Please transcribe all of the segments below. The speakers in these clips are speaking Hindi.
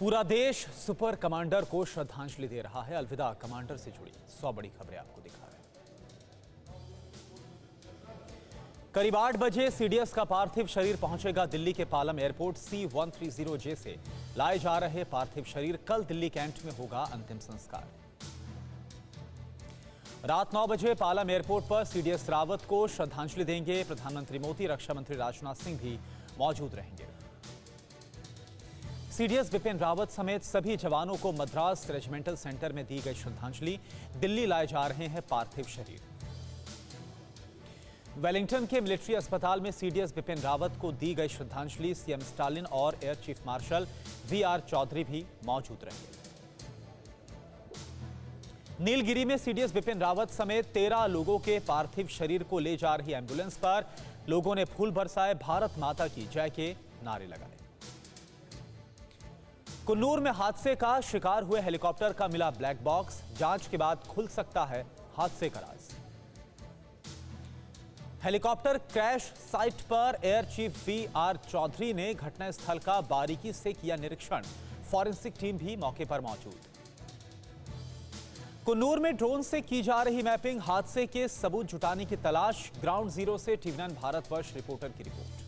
पूरा देश सुपर कमांडर को श्रद्धांजलि दे रहा है। अलविदा कमांडर से जुड़ी 100 बड़ी खबरें आपको दिखा रहे हैं। करीब 8 बजे सीडीएस का पार्थिव शरीर पहुंचेगा दिल्ली के पालम एयरपोर्ट। C-130J से लाए जा रहे पार्थिव शरीर कल दिल्ली कैंट में होगा अंतिम संस्कार। रात 9 बजे पालम एयरपोर्ट पर सीडीएस रावत को श्रद्धांजलि देंगे प्रधानमंत्री मोदी। रक्षा मंत्री राजनाथ सिंह भी मौजूद रहेंगे। सीडीएस बिपिन रावत समेत सभी जवानों को मद्रास रेजिमेंटल सेंटर में दी गई श्रद्धांजलि। दिल्ली लाए जा रहे हैं पार्थिव शरीर। वेलिंगटन के मिलिट्री अस्पताल में सीडीएस बिपिन रावत को दी गई श्रद्धांजलि। सीएम स्टालिन और air chief marshal VR Chaudhary भी मौजूद रहेंगे। नीलगिरी में सीडीएस बिपिन रावत समेत 13 लोगों के पार्थिव शरीर को ले जा रही एम्बुलेंस पर लोगों ने फूल बरसाए, भारत माता की जय के नारे लगाए। कुन्नूर में हादसे का शिकार हुए हेलीकॉप्टर का मिला ब्लैक बॉक्स। जांच के बाद खुल सकता है हादसे का राज। हेलीकॉप्टर क्रैश साइट पर एयर चीफ वीआर चौधरी ने घटनास्थल का बारीकी से किया निरीक्षण। फॉरेंसिक टीम भी मौके पर मौजूद। कुन्नूर में ड्रोन से की जा रही मैपिंग, हादसे के सबूत जुटाने की तलाश। ग्राउंड जीरो से टीवी9 भारतवर्ष रिपोर्टर की रिपोर्ट।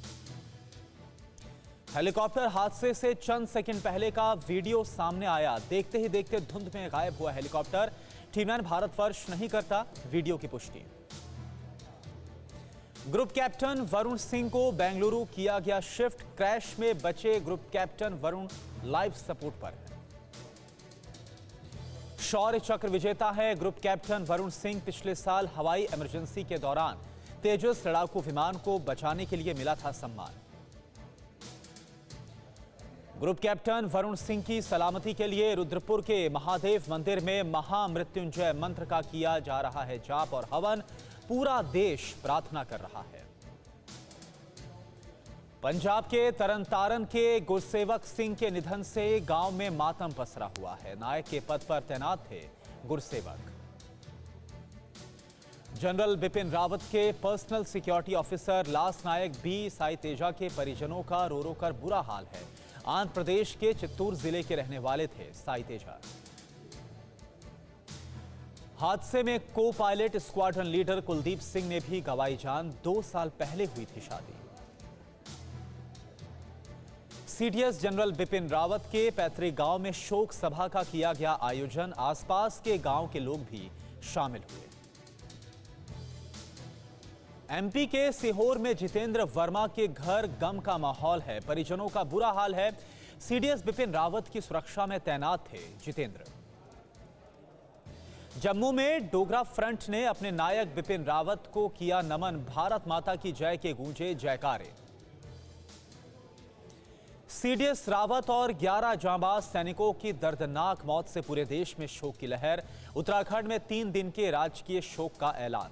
हेलीकॉप्टर हादसे से चंद सेकंड पहले का वीडियो सामने आया। देखते ही देखते धुंध में गायब हुआ हेलीकॉप्टर। टीवी9 भारतवर्ष नहीं करता वीडियो की पुष्टि। ग्रुप कैप्टन वरुण सिंह को बेंगलुरु किया गया शिफ्ट। क्रैश में बचे group captain Varun life support पर है। शौर्य चक्र विजेता है ग्रुप कैप्टन वरुण सिंह। पिछले साल हवाई इमरजेंसी के दौरान तेजस लड़ाकू विमान को बचाने के लिए मिला था सम्मान। ग्रुप कैप्टन वरुण सिंह की सलामती के लिए रुद्रपुर के महादेव मंदिर में महामृत्युंजय मंत्र का किया जा रहा है जाप और हवन। पूरा देश प्रार्थना कर रहा है। पंजाब के तरनतारन के गुरसेवक सिंह के निधन से गांव में मातम पसरा हुआ है। नायक के पद पर तैनात थे गुरसेवक। जनरल बिपिन रावत के पर्सनल सिक्योरिटी ऑफिसर लास नायक बी साई तेजा के परिजनों का रो रो कर बुरा हाल है। आंध्र प्रदेश के चित्तूर जिले के रहने वाले थे साई तेजा। हादसे में को pilot squadron leader Kuldeep Singh ने भी गंवाई जान। 2 साल पहले हुई थी शादी। सीडीएस जनरल बिपिन रावत के पैतृक गांव में शोक सभा का किया गया आयोजन। आसपास के गांव के लोग भी शामिल हुए। एमपी के सीहोर में जितेंद्र वर्मा के घर गम का माहौल है। परिजनों का बुरा हाल है। सीडीएस बिपिन रावत की सुरक्षा में तैनात थे जितेंद्र। जम्मू में डोगरा फ्रंट ने अपने नायक बिपिन रावत को किया नमन। भारत माता की जय के गूंजे जयकारे। सीडीएस रावत और 11 जांबाज सैनिकों की दर्दनाक मौत से पूरे देश में शोक की लहर। उत्तराखंड में 3 दिन के राजकीय शोक का ऐलान।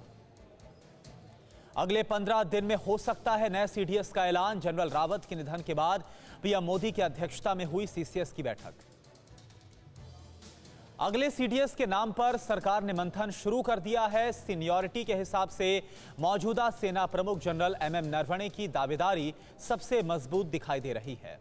अगले 15 दिन में हो सकता है नए सीडीएस का ऐलान। जनरल रावत के निधन के बाद पीएम मोदी की अध्यक्षता में हुई सीसीएस की बैठक। अगले सीडीएस के नाम पर सरकार ने मंथन शुरू कर दिया है। सीनियरिटी के हिसाब से मौजूदा सेना प्रमुख जनरल एमएम नरवणे की दावेदारी सबसे मजबूत दिखाई दे रही है।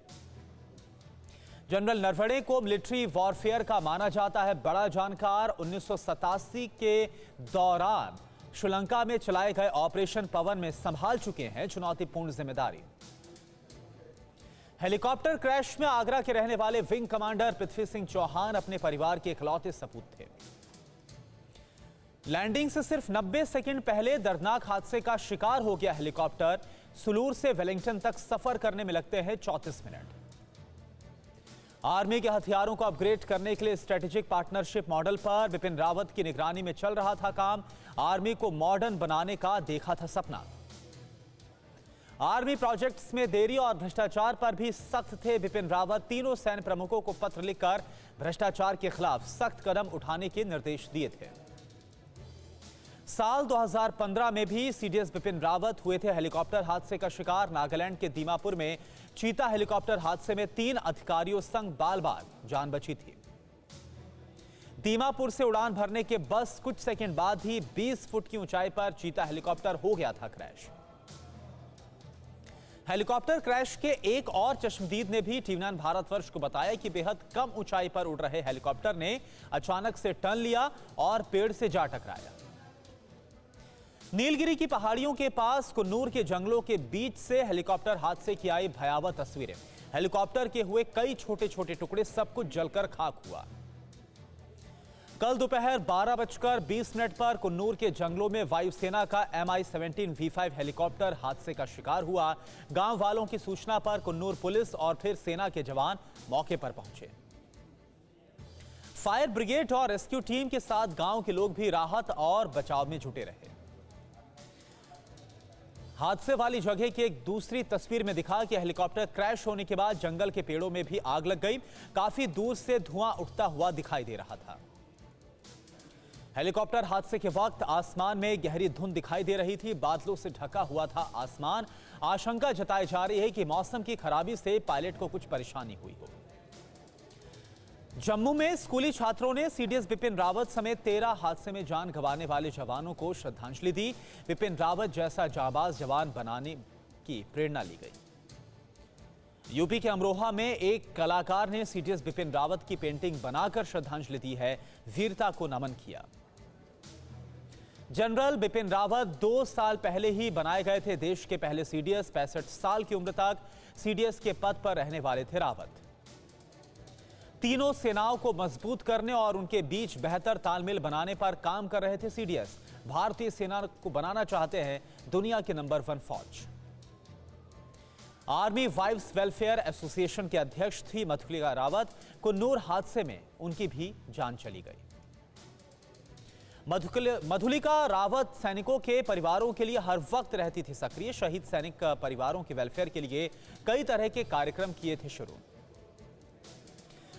जनरल नरवणे को मिलिट्री वॉरफेयर का माना जाता है बड़ा जानकार। 1987 के दौरान श्रीलंका में चलाए गए ऑपरेशन पवन में संभाल चुके हैं चुनौतीपूर्ण जिम्मेदारी। हेलीकॉप्टर क्रैश में आगरा के रहने वाले विंग कमांडर पृथ्वी सिंह चौहान अपने परिवार के इकलौते सपूत थे। लैंडिंग से सिर्फ 90 सेकंड पहले दर्दनाक हादसे का शिकार हो गया हेलीकॉप्टर। सुलूर से वेलिंगटन तक सफर करने में लगते हैं 34 मिनट। आर्मी के हथियारों को अपग्रेड करने के लिए स्ट्रेटेजिक पार्टनरशिप मॉडल पर बिपिन रावत की निगरानी में चल रहा था काम। आर्मी को मॉडर्न बनाने का देखा था सपना। आर्मी प्रोजेक्ट्स में देरी और भ्रष्टाचार पर भी सख्त थे बिपिन रावत। तीनों सैन्य प्रमुखों को पत्र लिखकर भ्रष्टाचार के खिलाफ सख्त कदम उठाने के निर्देश दिए थे। साल 2015 में भी सीडीएस बिपिन रावत हुए थे हेलीकॉप्टर हादसे का शिकार। नागालैंड के दीमापुर में चीता हेलीकॉप्टर हादसे में 3 अधिकारियों संग बाल बाल जान बची थी। दीमापुर से उड़ान भरने के बस कुछ सेकंड बाद ही 20 फुट की ऊंचाई पर चीता हेलीकॉप्टर हो गया था क्रैश। हेलीकॉप्टर क्रैश के एक और चश्मदीद ने भी टीवी9 भारतवर्ष को बताया कि बेहद कम ऊंचाई पर उड़ रहे हेलीकॉप्टर ने अचानक से टर्न लिया और पेड़ से जा टकराया। नीलगिरी की पहाड़ियों के पास कुन्नूर के जंगलों के बीच से हेलीकॉप्टर हादसे की आई भयावह तस्वीरें। हेलीकॉप्टर के हुए कई छोटे छोटे टुकड़े, सब कुछ जलकर खाक हुआ। कल दोपहर 12:20 पर कुन्नूर के जंगलों में वायुसेना का Mi-17 V5 हेलीकॉप्टर हादसे का शिकार हुआ। गांव वालों की सूचना पर कुन्नूर पुलिस और फिर सेना के जवान मौके पर पहुंचे। फायर ब्रिगेड और रेस्क्यू टीम के साथ गांव के लोग भी राहत और बचाव में जुटे रहे। हादसे वाली जगह की एक दूसरी तस्वीर में दिखा कि हेलीकॉप्टर क्रैश होने के बाद जंगल के पेड़ों में भी आग लग गई। काफी दूर से धुआं उठता हुआ दिखाई दे रहा था। हेलीकॉप्टर हादसे के वक्त आसमान में गहरी धुंध दिखाई दे रही थी। बादलों से ढका हुआ था आसमान। आशंका जताई जा रही है कि मौसम की खराबी से पायलट को कुछ परेशानी हुई हो। जम्मू में स्कूली छात्रों ने सीडीएस बिपिन रावत समेत 13 हादसे में जान गंवाने वाले जवानों को श्रद्धांजलि दी। बिपिन रावत जैसा जाबाज जवान बनाने की प्रेरणा ली गई। यूपी के अमरोहा में एक कलाकार ने सीडीएस बिपिन रावत की पेंटिंग बनाकर श्रद्धांजलि दी है, वीरता को नमन किया। जनरल बिपिन रावत 2 साल पहले ही बनाए गए थे देश के पहले सीडीएस। 65 साल की उम्र तक सीडीएस के पद पर रहने वाले थे रावत। तीनों सेनाओं को मजबूत करने और उनके बीच बेहतर तालमेल बनाने पर काम कर रहे थे सीडीएस। भारतीय सेना को बनाना चाहते हैं दुनिया की नंबर 1 फौज। आर्मी वाइव्स वेलफेयर एसोसिएशन के अध्यक्ष थी मधुलिका रावत। कुन्नूर हादसे में उनकी भी जान चली गई। मधुलिका रावत सैनिकों के परिवारों के लिए हर वक्त रहती थी सक्रिय। शहीद सैनिक परिवारों के वेलफेयर के लिए कई तरह के कार्यक्रम किए थे शुरू।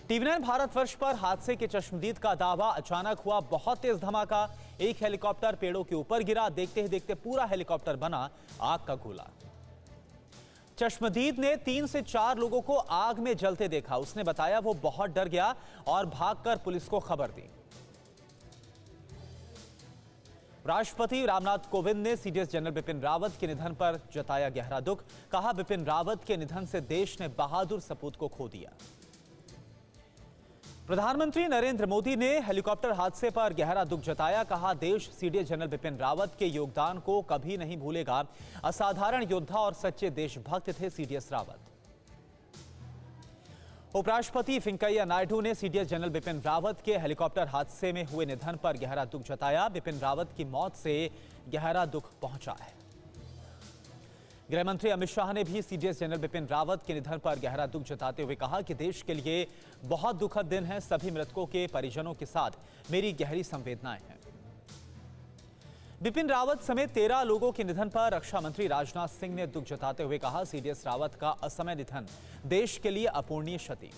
टीवी9 भारतवर्ष पर हादसे के चश्मदीद का दावा। अचानक हुआ बहुत तेज धमाका। एक हेलीकॉप्टर पेड़ों के ऊपर गिरा। देखते ही देखते पूरा हेलीकॉप्टर बना आग का गोला। चश्मदीद ने 3 से 4 लोगों को आग में जलते देखा। उसने बताया वो बहुत डर गया और भागकर पुलिस को खबर दी। राष्ट्रपति रामनाथ कोविंद ने सीडीएस जनरल बिपिन रावत के निधन पर जताया गहरा दुख। कहा बिपिन रावत के निधन से देश ने बहादुर सपूत को खो दिया। प्रधानमंत्री नरेंद्र मोदी ने हेलीकॉप्टर हादसे पर गहरा दुख जताया। कहा देश सीडीएस जनरल बिपिन रावत के योगदान को कभी नहीं भूलेगा। असाधारण योद्धा और सच्चे देशभक्त थे सीडीएस रावत। उपराष्ट्रपति वेंकैया नायडू ने सीडीएस जनरल बिपिन रावत के हेलीकॉप्टर हादसे में हुए निधन पर गहरा दुख जताया। बिपिन रावत की मौत से गहरा दुख पहुंचा है। गृह मंत्री अमित शाह ने भी सीडीएस जनरल बिपिन रावत के निधन पर गहरा दुख जताते हुए कहा कि देश के लिए बहुत दुखद दिन है। सभी मृतकों के परिजनों के साथ मेरी गहरी संवेदनाएं हैं। बिपिन रावत समेत 13 लोगों के निधन पर रक्षा मंत्री राजनाथ सिंह ने दुख जताते हुए कहा सीडीएस रावत का असमय निधन देश के लिए अपूरणीय क्षति।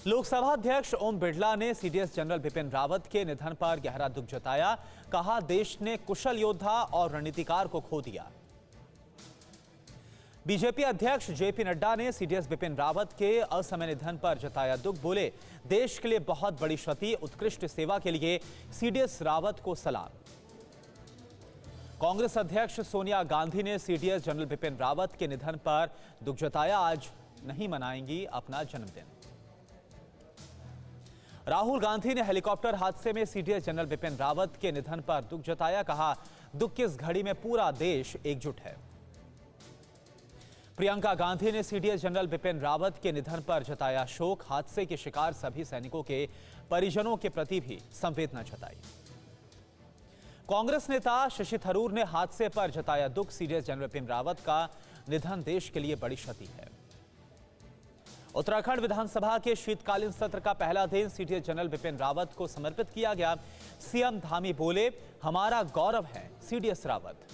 लोकसभा अध्यक्ष ओम बिरला ने सीडीएस जनरल बिपिन रावत के निधन पर गहरा दुख जताया। कहा देश ने कुशल योद्धा और रणनीतिकार को खो दिया। बीजेपी अध्यक्ष जेपी नड्डा ने सीडीएस बिपिन रावत के असमय निधन पर जताया दुख। बोले देश के लिए बहुत बड़ी क्षति, उत्कृष्ट सेवा के लिए सीडीएस रावत को सलाम। कांग्रेस अध्यक्ष सोनिया गांधी ने सीडीएस जनरल बिपिन रावत के निधन पर दुख जताया। आज नहीं मनाएंगी अपना जन्मदिन। राहुल गांधी ने हेलीकॉप्टर हादसे में सीडीएस जनरल बिपिन रावत के निधन पर दुख जताया। कहा दुख की इस घड़ी में पूरा देश एकजुट है। प्रियंका गांधी ने सीडीएस जनरल बिपिन रावत के निधन पर जताया शोक। हादसे के शिकार सभी सैनिकों के परिजनों के प्रति भी संवेदना जताई। कांग्रेस नेता शशि थरूर ने हादसे पर जताया दुख। सीडीएस जनरल बिपिन रावत का निधन देश के लिए बड़ी क्षति है। उत्तराखंड विधानसभा के शीतकालीन सत्र का पहला दिन सीडीएस जनरल बिपिन रावत को समर्पित किया गया। सीएम धामी बोले हमारा गौरव है सीडीएस रावत।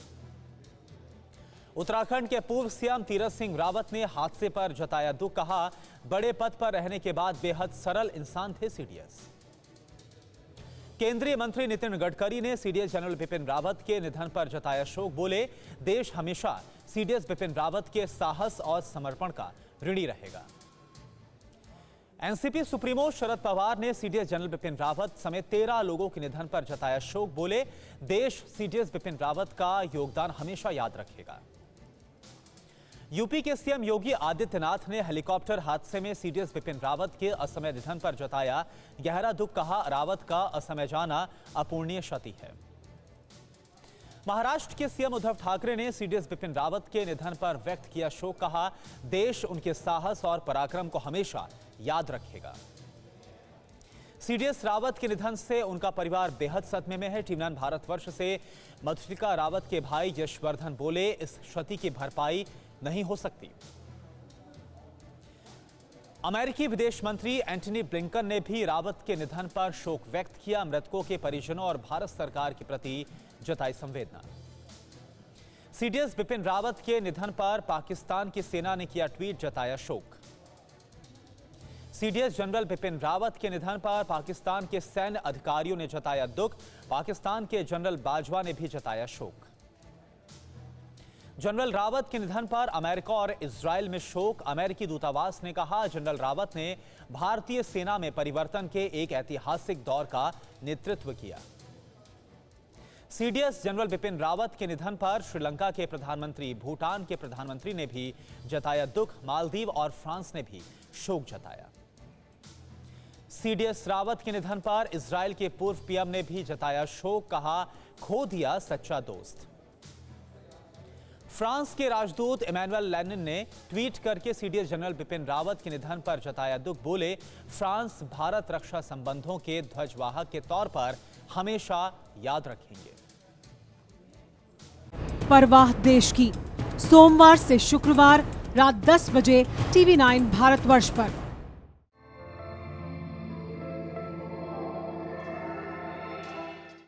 उत्तराखंड के पूर्व सीएम तीरथ सिंह रावत ने हादसे पर जताया दुख। कहा बड़े पद पर रहने के बाद बेहद सरल इंसान थे सीडीएस। केंद्रीय मंत्री नितिन गडकरी ने सीडीएस जनरल बिपिन रावत के निधन पर जताया शोक। बोले देश हमेशा सीडीएस बिपिन रावत के साहस और समर्पण का ऋणी रहेगा। एनसीपी सुप्रीमो शरद पवार ने सीडीएस जनरल बिपिन रावत समेत 13 लोगों के निधन पर जताया शोक। बोले देश सीडीएस बिपिन रावत का योगदान हमेशा याद रखेगा। यूपी के सीएम योगी आदित्यनाथ ने हेलीकॉप्टर हादसे में सीडीएस बिपिन रावत के असमय निधन पर जताया गहरा दुख। कहा, रावत का असमय जाना अपूर्णीय क्षति है। महाराष्ट्र के सीएम उद्धव ठाकरे ने सीडीएस बिपिन रावत के निधन पर व्यक्त किया शोक। कहा, देश उनके साहस और पराक्रम को हमेशा याद रखेगा। सीडीएस रावत के निधन से उनका परिवार बेहद सदमे में है। टीम 9 भारतवर्ष से मधुलिका रावत के भाई यशवर्धन बोले, इस क्षति की भरपाई नहीं हो सकती। अमेरिकी विदेश मंत्री एंटनी ब्लिंकन ने भी रावत के निधन पर शोक व्यक्त किया। मृतकों के परिजनों और भारत सरकार के प्रति जताई संवेदना। सीडीएस बिपिन रावत के निधन पर पाकिस्तान की सेना ने किया ट्वीट, जताया शोक। सीडीएस जनरल बिपिन रावत के निधन पर पाकिस्तान के सैन्य अधिकारियों ने जताया दुख। पाकिस्तान के जनरल बाजवा ने भी जताया शोक। जनरल रावत के निधन पर अमेरिका और इजराइल में शोक। अमेरिकी दूतावास ने कहा, जनरल रावत ने भारतीय सेना में परिवर्तन के एक ऐतिहासिक दौर का नेतृत्व किया। सीडीएस जनरल बिपिन रावत के निधन पर श्रीलंका के प्रधानमंत्री, भूटान के प्रधानमंत्री ने भी जताया दुख। मालदीव और फ्रांस ने भी शोक जताया। सीडीएस रावत के निधन पर इजराइल के पूर्व पीएम ने भी जताया शोक। कहा, खो दिया सच्चा दोस्त। फ्रांस के राजदूत इमैनुअल लेनिन ने ट्वीट करके सीडीएस जनरल बिपिन रावत के निधन पर जताया दुख। बोले, फ्रांस भारत रक्षा संबंधों के ध्वजवाहक के तौर पर हमेशा याद रखेंगे। परवाह देश की, सोमवार से शुक्रवार रात 10 बजे टीवी 9 भारतवर्ष पर।